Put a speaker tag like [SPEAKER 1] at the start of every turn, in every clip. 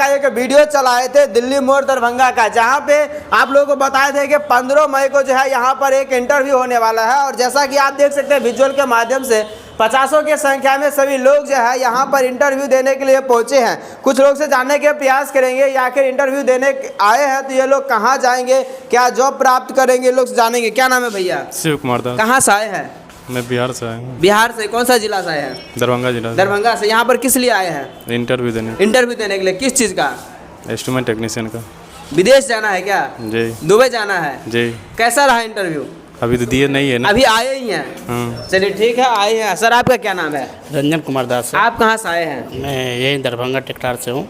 [SPEAKER 1] का एक वीडियो चलाए थे दिल्ली मोड़ दरभंगा का, जहां पे आप लोगों को बताए थे कि 15 मई को जो है यहाँ पर एक इंटरव्यू होने वाला है। और जैसा कि आप देख सकते हैं विजुअल के माध्यम से 50 की संख्या में सभी लोग जो है यहाँ पर इंटरव्यू देने के लिए पहुंचे हैं। कुछ लोग से जानने के प्रयास करेंगे या आखिर इंटरव्यू देने आए हैं तो ये लोग कहाँ जाएंगे, क्या जॉब प्राप्त करेंगे, लोग जानेंगे। क्या नाम है भैया?
[SPEAKER 2] शिव कुमार दास।
[SPEAKER 1] कहाँ से आए हैं?
[SPEAKER 2] मैं बिहार से आया हूँ।
[SPEAKER 1] बिहार से? कौन सा जिला से आए हैं?
[SPEAKER 2] दरभंगा जिला से।
[SPEAKER 1] दरभंगा से। यहाँ पर किस लिए आए हैं?
[SPEAKER 2] इंटरव्यू देने।
[SPEAKER 1] इंटरव्यू देने के लिए? किस चीज़ का?
[SPEAKER 2] इंस्ट्रूमेंट टेक्नीशियन का।
[SPEAKER 1] विदेश जाना है क्या?
[SPEAKER 2] जी।
[SPEAKER 1] दुबई जाना है
[SPEAKER 2] जी।
[SPEAKER 1] कैसा रहा इंटरव्यू?
[SPEAKER 2] अभी तो दिए नहीं है ना।
[SPEAKER 1] अभी आए ही हैं। चलिए ठीक है, आए हैं। सर आपका क्या नाम है?
[SPEAKER 3] रंजन कुमार दास।
[SPEAKER 1] आप कहाँ से आए हैं?
[SPEAKER 3] मैं यही दरभंगा टेक्टार से हूँ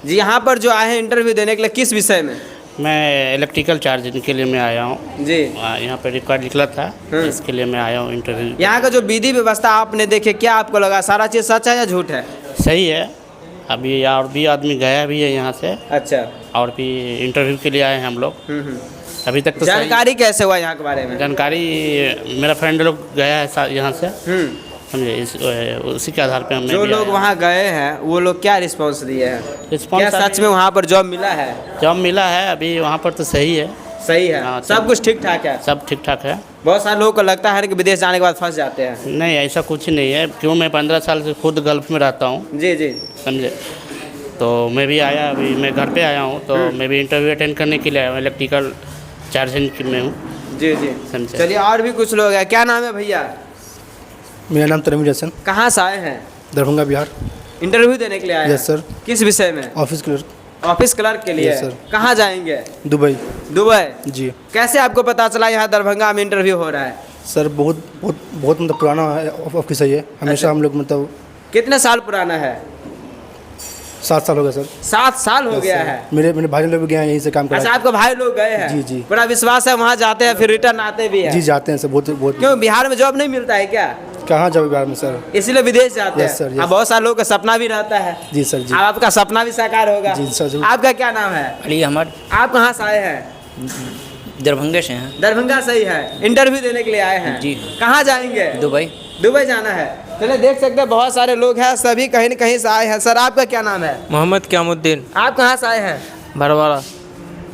[SPEAKER 1] जी। यहाँ पर जो आए हैं इंटरव्यू देने के लिए, किस विषय में?
[SPEAKER 3] मैं इलेक्ट्रिकल चार्जिंग के लिए मैं आया हूँ
[SPEAKER 1] जी।
[SPEAKER 3] यहाँ पे रिकॉर्ड निकला था, इसके लिए मैं आया हूँ इंटरव्यू।
[SPEAKER 1] यहाँ का जो विधि व्यवस्था आपने देखे, क्या आपको लगा? सारा चीज़ सच है या झूठ है?
[SPEAKER 3] सही है। अभी और भी आदमी गया भी है यहाँ से।
[SPEAKER 1] अच्छा।
[SPEAKER 3] और भी इंटरव्यू के लिए आए हैं हम लोग। अभी तक तो
[SPEAKER 1] जानकारी कैसे हुआ यहाँ के बारे में?
[SPEAKER 3] जानकारी मेरा फ्रेंड लोग गया है यहाँ से, समझे, उसी के आधार पे हम
[SPEAKER 1] जो लोग वहाँ गए हैं वो लोग क्या रिस्पॉन्स दिए हैं? क्या सच में वहाँ पर जॉब मिला है?
[SPEAKER 3] जॉब मिला है अभी वहाँ पर तो सही है।
[SPEAKER 1] सही है।
[SPEAKER 3] हाँ,
[SPEAKER 1] सब कुछ ठीक ठाक है?
[SPEAKER 3] सब ठीक ठाक है।
[SPEAKER 1] बहुत सारे लोगों को लगता है कि विदेश जाने के बाद फंस जाते हैं।
[SPEAKER 3] नहीं, ऐसा कुछ नहीं है। क्यों, मैं 15 साल से खुद गल्फ में रहता हूँ।
[SPEAKER 1] जी जी।
[SPEAKER 3] समझे, तो मैं भी आया, अभी मैं घर पे आया हूँ, तो मैं भी इंटरव्यू अटेंड करने के लिए आया हूँ। इलेक्ट्रिकल चार्जिंग में हूँ।
[SPEAKER 1] जी जी।
[SPEAKER 3] समझे।
[SPEAKER 1] चलिए और भी कुछ लोग हैं। क्या नाम है भैया?
[SPEAKER 4] मेरा नाम तनवीर हसन।
[SPEAKER 1] कहाँ से आए हैं?
[SPEAKER 4] दरभंगा बिहार।
[SPEAKER 1] इंटरव्यू देने के लिए आए हैं?
[SPEAKER 4] Yes sir.
[SPEAKER 1] किस विषय में?
[SPEAKER 4] Office clerk.
[SPEAKER 1] ऑफिस क्लर्क के लिए?
[SPEAKER 4] Yes sir.
[SPEAKER 1] कहाँ जाएंगे?
[SPEAKER 4] दुबई।
[SPEAKER 1] दुबई?
[SPEAKER 4] जी।
[SPEAKER 1] कैसे आपको पता चला यहाँ दरभंगा में इंटरव्यू हो रहा है?
[SPEAKER 4] सर बहुत बहुत बहुत मतलब पुराना ऑफिस है ये। हमेशा हम लोग मतलब
[SPEAKER 1] कितने साल पुराना है?
[SPEAKER 4] 7 साल हो गया सर।
[SPEAKER 1] 7 साल हो गया है।
[SPEAKER 4] मेरे भाई लोग भी गए हैं यहीं से काम कर।
[SPEAKER 1] अच्छा, आपके भाई लोग गए हैं?
[SPEAKER 4] जी जी।
[SPEAKER 1] बड़ा विश्वास है, वहाँ जाते हैं फिर रिटर्न आते भी हैं?
[SPEAKER 4] जी जाते हैं सर। बहुत बहुत।
[SPEAKER 1] क्यों, बिहार में जॉब नहीं मिलता है क्या?
[SPEAKER 4] कहाँ जाओ बिहार में सर?
[SPEAKER 1] इसलिए विदेश जाते हैं?
[SPEAKER 4] Yes sir, yes.
[SPEAKER 1] हाँ, बहुत सारे लोगों का सपना भी रहता है।
[SPEAKER 4] जी सर जी।
[SPEAKER 1] अब आपका सपना भी साकार होगा।
[SPEAKER 4] जी सर जरूर।
[SPEAKER 1] आपका क्या नाम है?
[SPEAKER 5] अली अहमद।
[SPEAKER 1] आप कहाँ से आए हैं?
[SPEAKER 5] दरभंगा से हैं।
[SPEAKER 1] दरभंगा से ही है। इंटरव्यू देने के लिए आए हैं?
[SPEAKER 5] जी।
[SPEAKER 1] कहाँ जाएंगे?
[SPEAKER 5] दुबई।
[SPEAKER 1] दुबई जाना है। चलिए देख सकते हैं बहुत सारे लोग हैं, सभी कहीं न कहीं से आए हैं। सर आपका क्या नाम है?
[SPEAKER 6] मोहम्मद क्यामुद्दीन।
[SPEAKER 1] आप कहाँ से आए हैं?
[SPEAKER 6] भरवाड़ा।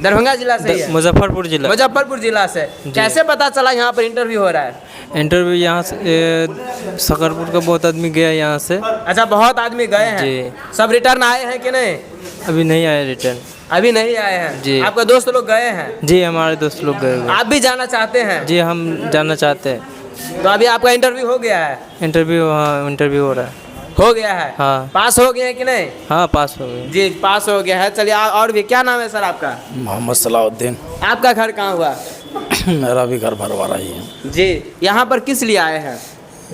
[SPEAKER 1] दरभंगा जिला से ही है?
[SPEAKER 6] मुजफ्फरपुर जिला।
[SPEAKER 1] मुजफ्फरपुर जिला से। कैसे पता चला यहाँ पर इंटरव्यू हो रहा है?
[SPEAKER 6] इंटरव्यू यहाँ से सकरपुर का बहुत आदमी गया यहाँ से।
[SPEAKER 1] अच्छा, बहुत आदमी गए हैं?
[SPEAKER 6] जी।
[SPEAKER 1] सब रिटर्न आए हैं कि नहीं?
[SPEAKER 6] अभी नहीं आए रिटर्न।
[SPEAKER 1] अभी नहीं आए हैं?
[SPEAKER 6] जी।
[SPEAKER 1] आपका दोस्त लोग गए हैं?
[SPEAKER 6] जी, हमारे दोस्त लोग गए हुए।
[SPEAKER 1] आप भी जाना चाहते हैं?
[SPEAKER 6] जी, हम जाना चाहते हैं।
[SPEAKER 1] तो अभी आपका इंटरव्यू हो गया है?
[SPEAKER 6] इंटरव्यू, हाँ इंटरव्यू हो रहा है।
[SPEAKER 1] हो गया है?
[SPEAKER 6] हाँ।
[SPEAKER 1] पास हो गए हैं कि नहीं?
[SPEAKER 6] हाँ, पास हो गए।
[SPEAKER 1] जी, पास हो गया है। चलिए और भी। क्या नाम है सर आपका?
[SPEAKER 7] मोहम्मद सलाउद्दीन।
[SPEAKER 1] आपका घर कहाँ हुआ?
[SPEAKER 7] मेरा भी घर भरवाड़ा ही है।
[SPEAKER 1] जी। यहाँ पर किस लिए आए हैं?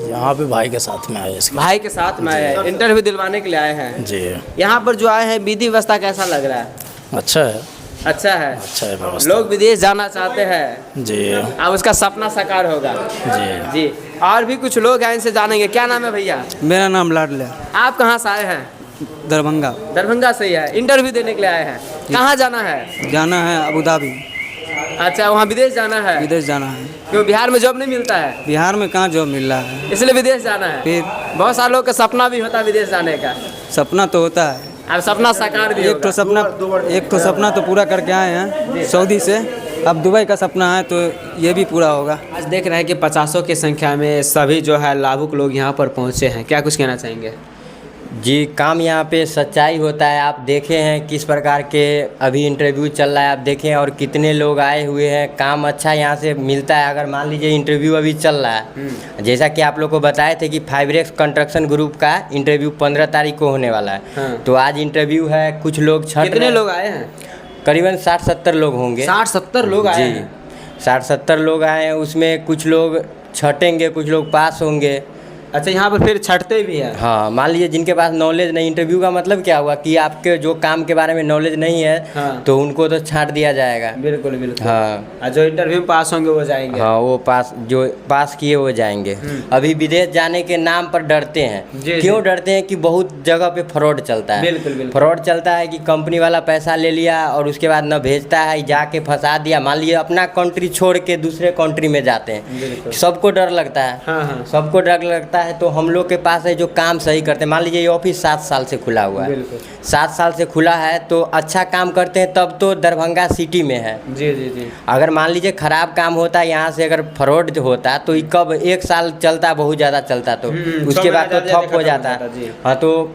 [SPEAKER 7] यहाँ पे भाई के साथ में आए इसके।
[SPEAKER 1] भाई के साथ में आए हैं, इंटरव्यू दिलवाने के लिए आए हैं?
[SPEAKER 7] जी।
[SPEAKER 1] यहाँ पर जो आए हैं विधि व्यवस्था कैसा लग रहा है?
[SPEAKER 7] अच्छा है।
[SPEAKER 1] अच्छा है।
[SPEAKER 7] अच्छा है व्यवस्था।
[SPEAKER 1] लोग विदेश जाना चाहते हैं।
[SPEAKER 7] जी।
[SPEAKER 1] अब उसका सपना साकार होगा।
[SPEAKER 7] जी।
[SPEAKER 1] जी। और भी कुछ लोग हैं, इनसे जानेंगे। क्या नाम है भैया?
[SPEAKER 6] मेरा नाम लाडले।
[SPEAKER 1] आप कहाँ से आए हैं?
[SPEAKER 6] दरभंगा।
[SPEAKER 1] दरभंगा से ही है। इंटरव्यू देने के लिए आए हैं? कहाँ जाना है?
[SPEAKER 6] जाना है अबू धाबी।
[SPEAKER 1] अच्छा, वहाँ विदेश जाना है?
[SPEAKER 6] विदेश जाना है।
[SPEAKER 1] क्यों, बिहार में जॉब नहीं मिलता है?
[SPEAKER 6] बिहार में कहाँ जॉब मिल रहा है,
[SPEAKER 1] इसलिए विदेश जाना है?
[SPEAKER 6] फिर
[SPEAKER 1] बहुत सारे लोग का सपना भी होता है विदेश जाने का।
[SPEAKER 6] सपना तो होता है।
[SPEAKER 1] अब सपना साकार भी
[SPEAKER 6] एक तो सपना तो पूरा करके आए हैं सऊदी से। अब दुबई का सपना है तो ये भी पूरा होगा।
[SPEAKER 1] आज देख रहे हैं कि 50 की संख्या में सभी जो है लाभुक लोग यहाँ पर पहुँचे हैं। क्या कुछ कहना चाहेंगे?
[SPEAKER 8] जी, काम यहाँ पे सच्चाई होता है। आप देखे हैं किस प्रकार के अभी इंटरव्यू चल रहा है, आप देखें और कितने लोग आए हुए हैं। काम अच्छा यहाँ से मिलता है। अगर मान लीजिए इंटरव्यू अभी चल रहा है, जैसा कि आप लोग को बताए थे कि फाइब्रेक्स कंस्ट्रक्शन ग्रुप का इंटरव्यू 15 तारीख को होने वाला है।
[SPEAKER 1] हाँ।
[SPEAKER 8] तो आज इंटरव्यू है। कुछ लोग
[SPEAKER 1] कितने लोग आए हैं?
[SPEAKER 8] करीबन 60-70 लोग होंगे।
[SPEAKER 1] 60-70 लोग आए हैं?
[SPEAKER 8] जी, 60-70 लोग आए हैं। उसमें कुछ लोग छटेंगे, कुछ लोग पास होंगे।
[SPEAKER 1] अच्छा, यहाँ पर फिर छटते भी हैं?
[SPEAKER 8] हाँ, मान लीजिए जिनके पास नॉलेज नहीं, इंटरव्यू का मतलब क्या हुआ कि आपके जो काम के बारे में नॉलेज नहीं है,
[SPEAKER 1] हाँ।
[SPEAKER 8] तो उनको तो छांट दिया जाएगा।
[SPEAKER 1] बिल्कुल बिल्कुल।
[SPEAKER 8] हाँ।
[SPEAKER 1] और जो इंटरव्यू पास होंगे वो जाएंगे?
[SPEAKER 8] हाँ, वो जो पास किए वो जाएंगे। अभी विदेश जाने के नाम पर डरते हैं।
[SPEAKER 1] जी,
[SPEAKER 8] क्यों
[SPEAKER 1] जी।
[SPEAKER 8] डरते हैं कि बहुत जगह पे फ्रॉड चलता है।
[SPEAKER 1] बिल्कुल बिल्कुल।
[SPEAKER 8] फ्रॉड चलता है कि कंपनी वाला पैसा ले लिया और उसके बाद न भेजता है, जाके फंसा दिया। मान लीजिए अपना कंट्री छोड़ के दूसरे कंट्री में जाते हैं, सबको डर लगता है।
[SPEAKER 1] हाँ हाँ।
[SPEAKER 8] सबको डर लगता आता है तो हम लोग के पास है जो काम सही करते हैं। मान लीजिए ये ऑफिस 7 साल से खुला हुआ है, 7 साल से खुला है तो अच्छा काम करते हैं तब तो दरभंगा सिटी में है।
[SPEAKER 1] जी जी जी।
[SPEAKER 8] अगर मान लीजिए ख़राब काम होता है यहाँ से, अगर फ्रॉड होता तो ये कब 1 साल चलता, बहुत ज़्यादा चलता तो उसके बाद तो ठप हो जाता है। हाँ, तो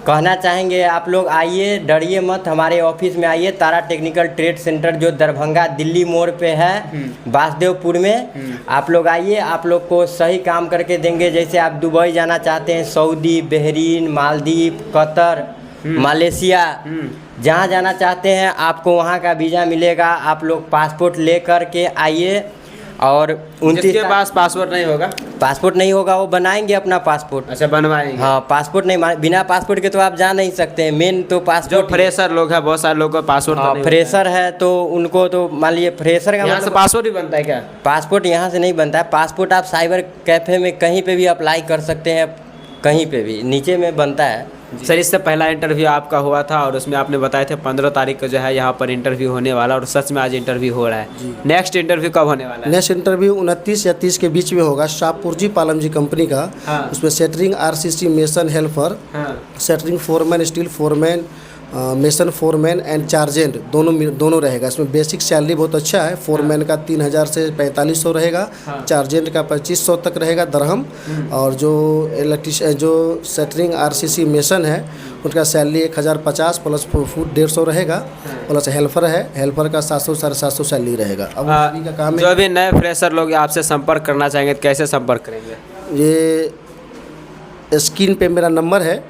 [SPEAKER 8] कहना चाहेंगे आप लोग आइए, डरिए मत, हमारे ऑफिस में आइए। तारा टेक्निकल ट्रेड सेंटर जो दरभंगा दिल्ली मोड़ पे है, वासुदेवपुर में, आप लोग आइए, आप लोग को सही काम करके देंगे। जैसे आप दुबई जाना चाहते हैं, Saudi, Bahrain, Maldives, Qatar, Malaysia, जहाँ जाना चाहते हैं आपको वहाँ का वीज़ा मिलेगा। आप लोग पासपोर्ट ले कर के आइए। और 29
[SPEAKER 1] जिसके पास पासपोर्ट नहीं होगा,
[SPEAKER 8] पासपोर्ट नहीं होगा वो बनाएंगे अपना पासपोर्ट।
[SPEAKER 1] अच्छा, बनवाएंगे।
[SPEAKER 8] हाँ, पासपोर्ट नहीं, बिना पासपोर्ट के तो आप जा नहीं सकते हैं। मेन तो
[SPEAKER 1] जो
[SPEAKER 8] पासपोर्ट।
[SPEAKER 1] फ्रेशर लोग हैं, बहुत सारे लोग का पासपोर्ट तो नहीं
[SPEAKER 8] फ्रेशर है तो उनको तो मान लीजिए फ्रेशर का
[SPEAKER 1] यहाँ से
[SPEAKER 8] मतलब
[SPEAKER 1] पासपोर्ट भी बनता है क्या?
[SPEAKER 8] पासपोर्ट यहाँ से नहीं बनता है। पासपोर्ट आप साइबर कैफ़े में कहीं पे भी अप्लाई कर सकते हैं, कहीं पे भी नीचे में बनता है।
[SPEAKER 1] सर, इससे पहला इंटरव्यू आपका हुआ था और उसमें आपने बताए थे 15 तारीख को जो है यहाँ पर इंटरव्यू होने वाला, और सच में आज इंटरव्यू हो रहा है। नेक्स्ट इंटरव्यू कब होने वाला है?
[SPEAKER 4] नेक्स्ट इंटरव्यू 29 या 30 के बीच में होगा, Shapoorji Pallonji company का।
[SPEAKER 1] हाँ।
[SPEAKER 4] उसमें सेटरिंग RCC मेसन हेल्पर,
[SPEAKER 1] हाँ।
[SPEAKER 4] Centering foreman, steel foreman, mason foreman and चार्जेंट दोनों रहेगा। इसमें बेसिक सैलरी बहुत अच्छा है। फोरमैन का 3000 से 4500 रहेगा, चार्जेंट का 2500 तक रहेगा दरहम। और जो इलेक्ट्रिशियन, जो सेटरिंग RCC मेसन है, उनका सैलरी 1050 प्लस फूड 150 रहेगा, प्लस हेल्पर है, हेल्पर का 700 750 सैलरी रहेगा। अब अभी का काम है।
[SPEAKER 1] जो भी नए फ्रेशर लोग आपसे संपर्क करना चाहेंगे तो कैसे संपर्क करेंगे?
[SPEAKER 4] ये स्क्रीन पे मेरा नंबर है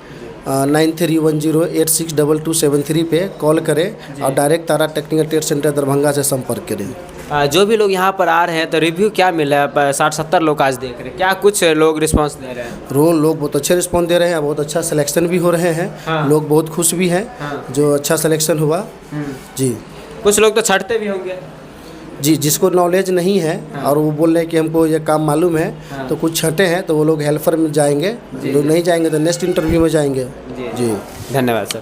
[SPEAKER 4] 9310862273 पे कॉल करें और डायरेक्ट तारा टेक्निकल ट्रेड सेंटर दरभंगा से संपर्क करें।
[SPEAKER 1] जो भी लोग यहाँ पर आ रहे हैं तो रिव्यू क्या मिला है? 60-70 लोग आज देख रहे हैं, क्या कुछ लोग रिस्पांस दे रहे हैं?
[SPEAKER 4] लोग बहुत अच्छे रिस्पॉन्स दे रहे हैं, बहुत अच्छा सिलेक्शन भी हो रहे हैं।
[SPEAKER 1] हाँ।
[SPEAKER 4] लोग बहुत खुश भी हैं।
[SPEAKER 1] हाँ।
[SPEAKER 4] जो अच्छा सिलेक्शन हुआ। जी।
[SPEAKER 1] कुछ लोग तो छटते भी होंगे।
[SPEAKER 4] जी, जिसको नॉलेज नहीं है और वो बोल रहे हैं कि हमको ये काम मालूम है, तो कुछ छटे हैं तो वो लोग हेल्पर में जाएंगे, जो नहीं जाएंगे तो नेक्स्ट इंटरव्यू में जाएंगे। जी,
[SPEAKER 1] धन्यवाद सर।